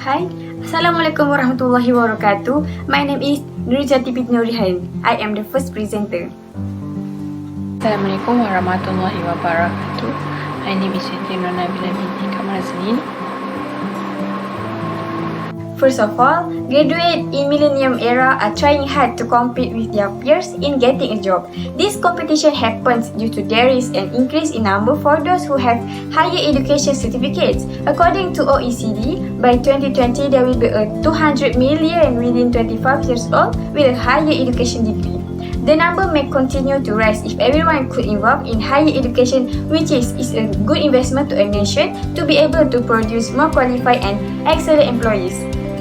Hi, Assalamualaikum warahmatullahi wabarakatuh. My name is Nurjati Binti Nurihan. I am the first presenter. Assalamualaikum warahmatullahi wabarakatuh. My name is Siti Nabila binti Kamarzanin. First of all, graduates in millennium era are trying hard to compete with their peers in getting a job. This competition happens due to there is an increase in number for those who have higher education certificates. According to OECD, by 2020 there will be a 200 million within 25 years old with a higher education degree. The number may continue to rise if everyone could involve in higher education, which is a good investment to a nation to be able to produce more qualified and excellent employees.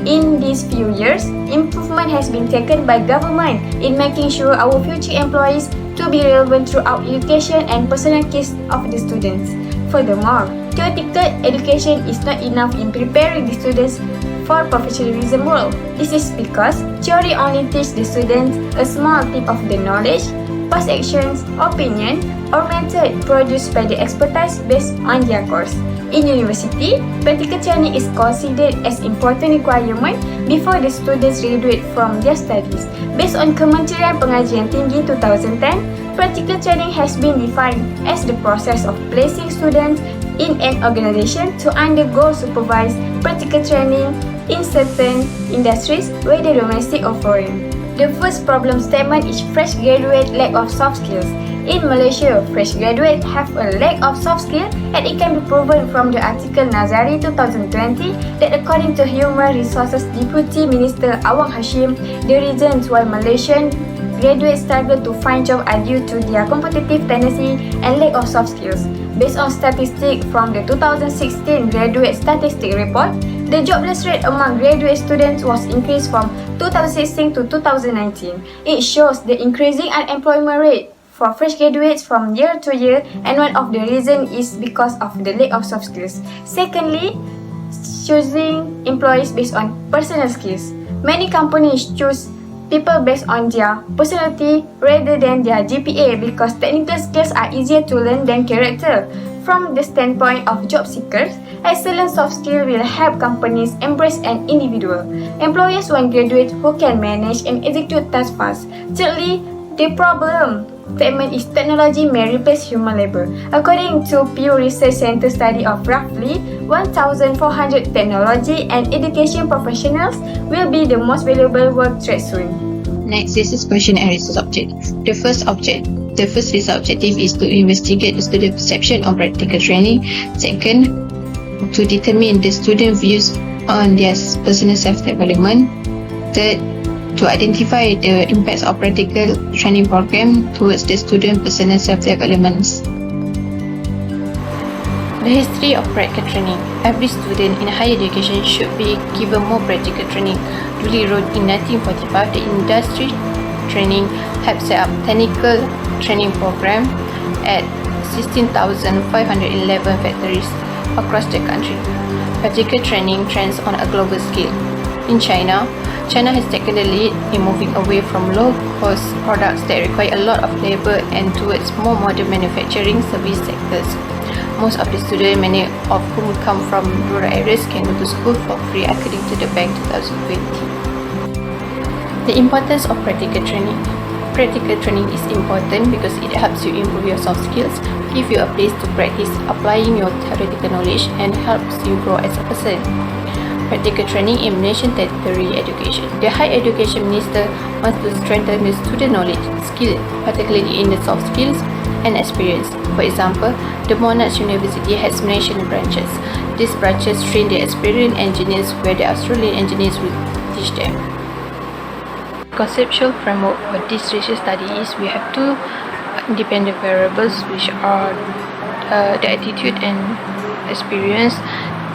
In these few years, improvement has been taken by government in making sure our future employees to be relevant throughout education and personal case of the students. Furthermore, theoretical education is not enough in preparing the students for professionalism role. This is because theory only teaches the students a small tip of the knowledge, past actions, opinion, or method produced by the expertise based on their course. In university, practical training is considered as important requirement before the students graduate from their studies. Based on Kementerian Pengajian Tinggi 2010, practical training has been defined as the process of placing students in an organization to undergo supervised practical training in certain industries, whether domestic or foreign. The first problem statement is fresh graduate lack of soft skills. In Malaysia, fresh graduates have a lack of soft skills, and it can be proven from the article Nazari 2020 that according to Human Resources Deputy Minister Awang Hashim, the reasons why Malaysian graduates struggle to find jobs are due to their competitive tendency and lack of soft skills. Based on statistics from the 2016 Graduate Statistic Report, the jobless rate among graduate students was increased from 2016 to 2019. It shows the increasing unemployment rate for fresh graduates from year to year, and one of the reasons is because of the lack of soft skills. Secondly, choosing employees based on personal skills. Many companies choose people based on their personality rather than their GPA because technical skills are easier to learn than character. From the standpoint of job seekers, excellent soft skills will help companies embrace an individual. Employers want graduates who can manage and execute tasks fast. Thirdly, the problem statement is technology may replace human labor. According to Pew Research Center study of roughly 1,400 technology and education professionals will be the most valuable work trade soon. Next, this is question and research objective. The first research objective is to investigate the student perception of practical training. Second, to determine the student views on their personal self-development. Third, to identify the impacts of practical training program towards the student personal self-development. The history of practical training. Every student in higher education should be given more practical training. Duly wrote in 1945, the industry training had set up technical training program at 16,511 factories across the country. Practical training trends on a global scale. In China has taken the lead in moving away from low-cost products that require a lot of labor and towards more modern manufacturing service sectors. Most of the students, many of whom come from rural areas, can go to school for free according to the Bank 2020. The importance of practical training. Practical training is important because it helps you improve your soft skills, give you a place to practice applying your theoretical knowledge, and helps you grow as a person. Practical training in Malaysian tertiary education. The Higher Education Minister wants to strengthen the student knowledge, skill, particularly in the soft skills and experience. For example, the Monash University has national branches. These branches train the experienced engineers where the Australian engineers will teach them. Conceptual framework for this research study is we have two independent variables which are the attitude and experience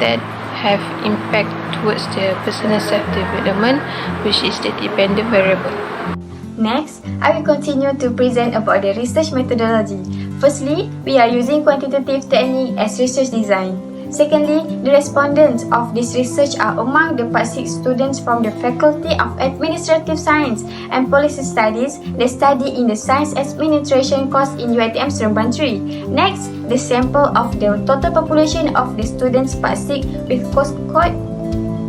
that have impact towards the personal self-development, which is the dependent variable. Next, I will continue to present about the research methodology. Firstly, we are using quantitative technique as research design. Secondly, the respondents of this research are among the Part 6 students from the Faculty of Administrative Science and Policy Studies that study in the Science Administration course in UiTM Seremban 3. Next, the sample of the total population of the students Part 6 with course code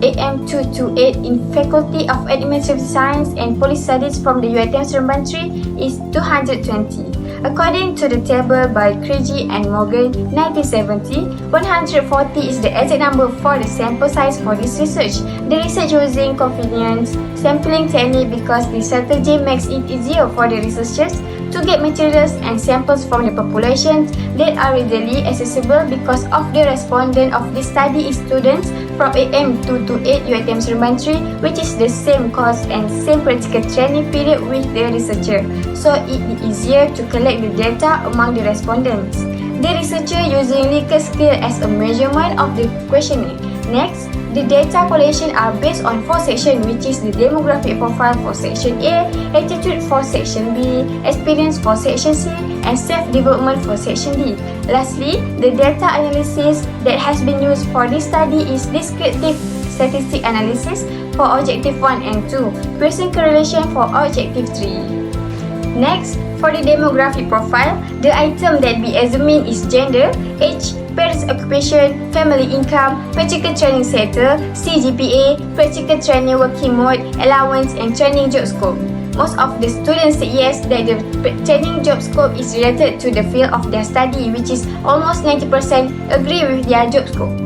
AM228 in Faculty of Administrative Science and Police Studies from the UiTM Seremban 3 is 220. According to the table by Krejci and Morgan 1970, 140 is the exact number for the sample size for this research. The research using convenience sampling technique because this strategy makes it easier for the researchers to get materials and samples from the populations that are readily accessible because of the respondent of this study is students from AM228 UiTM Seremban 3, which is the same course and same practical training period with the researcher, so it is easier to collect the data among the respondents. The researcher using Likert scale as a measurement of the questionnaire. Next, the data collection are based on 4 sections, which is the demographic profile for section A, attitude for section B, experience for section C, and self-development for section D. Lastly, the data analysis that has been used for this study is descriptive statistic analysis for objective 1 and 2, Pearson correlation for objective 3. Next, for the demographic profile, the item that be examined is gender, age, parents' occupation, family income, practical training sector, CGPA, practical training working mode, allowance, and training job scope. Most of the students say yes that the training job scope is related to the field of their study, which is almost 90% agree with their job scope.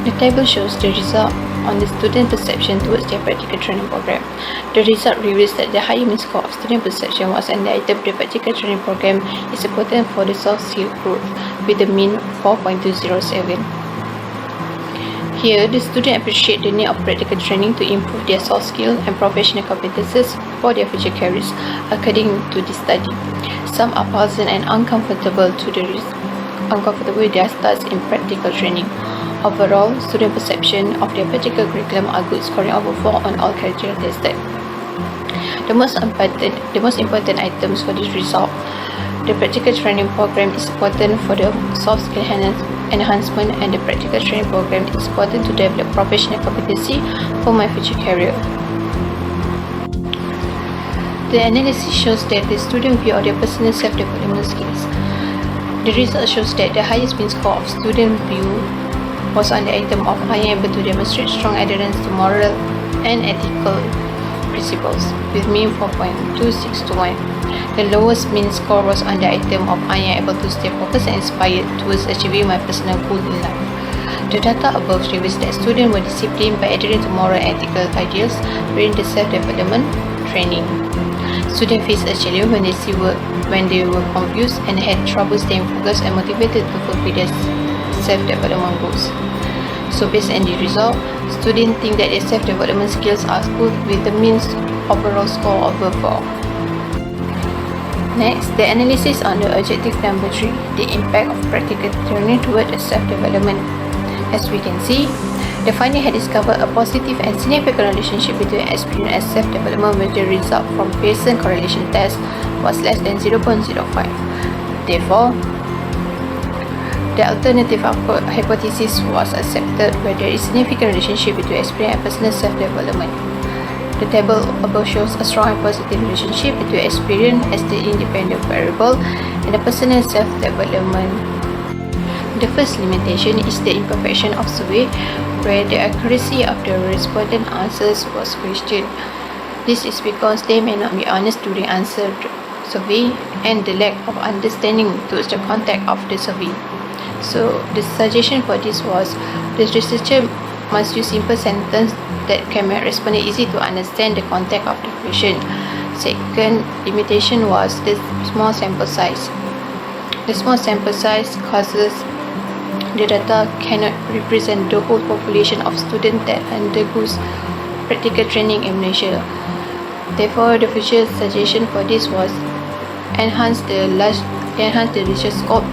The table shows the result on the student perception towards their practical training program. The result reveals that the higher mean score of student perception was on the item the practical training program is important for the soft skill group with a mean 4.207. Here, the students appreciate the need of practical training to improve their soft skill and professional competences for their future careers, according to this study. Some are puzzled and uncomfortable with their starts in practical training. Overall, student perception of their practical curriculum are good, scoring over 4 on all criteria tested. The most important items for this result. The practical training program is important for the soft skill enhancement, and the practical training program is important to develop professional competency for my future career. The analysis shows that the student view of their personal self-development skills. The result shows that the highest mean score of student view was on the item of I am able to demonstrate strong adherence to moral and ethical principles with mean 4.26 to 1. The lowest mean score was on the item of I am able to stay focused and inspired towards achieving my personal goal in life. The data above reveals that students were disciplined by adhering to moral and ethical ideals during the self-development training. Students faced a challenge when they were confused and had trouble staying focused and motivated to fulfill their self-development goals. So based on the result, students think that their self-development skills are good with the mean overall score over 4. Next, the analysis on the objective number 3, the impact of practical training toward self-development. As we can see, the finding had discovered a positive and significant relationship between experience and self-development, with the result from Pearson correlation test was less than 0.05. Therefore, the alternative hypothesis was accepted, where there is significant relationship between experience and personal self-development. The table above shows a strong and positive relationship between experience as the independent variable and the personal self-development. The first limitation is the imperfection of survey, where the accuracy of the respondent answers was questioned. This is because they may not be honest during answer survey and the lack of understanding towards the content of the survey. So the suggestion for this was the researcher must use simple sentences that can make respondent easy to understand the content of the question. Second limitation was the small sample size. The small sample size causes the data cannot represent the whole population of students that undergoes practical training in Malaysia. Therefore, the future suggestion for this was enhance the research scope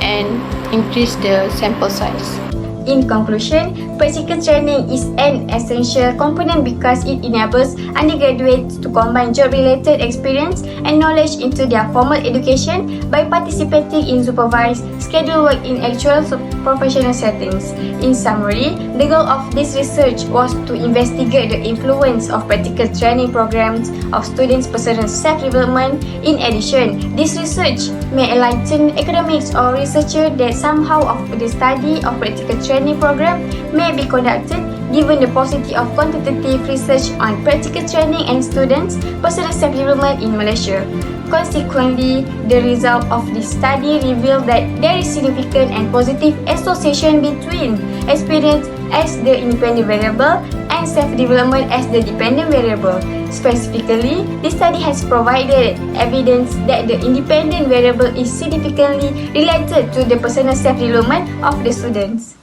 and increase the sample size. In conclusion, practical training is an essential component because it enables undergraduates to combine job-related experience and knowledge into their formal education by participating in supervised, scheduled work in actual professional settings. In summary, the goal of this research was to investigate the influence of practical training programs of students' personal self-development. In addition, this research may enlighten academics or researchers that somehow of the study of practical training program may be conducted given the paucity of quantitative research on practical training and students' personal self-development in Malaysia. Consequently, the result of this study revealed that there is significant and positive association between experience as the independent variable and self-development as the dependent variable. Specifically, this study has provided evidence that the independent variable is significantly related to the personal self-development of the students.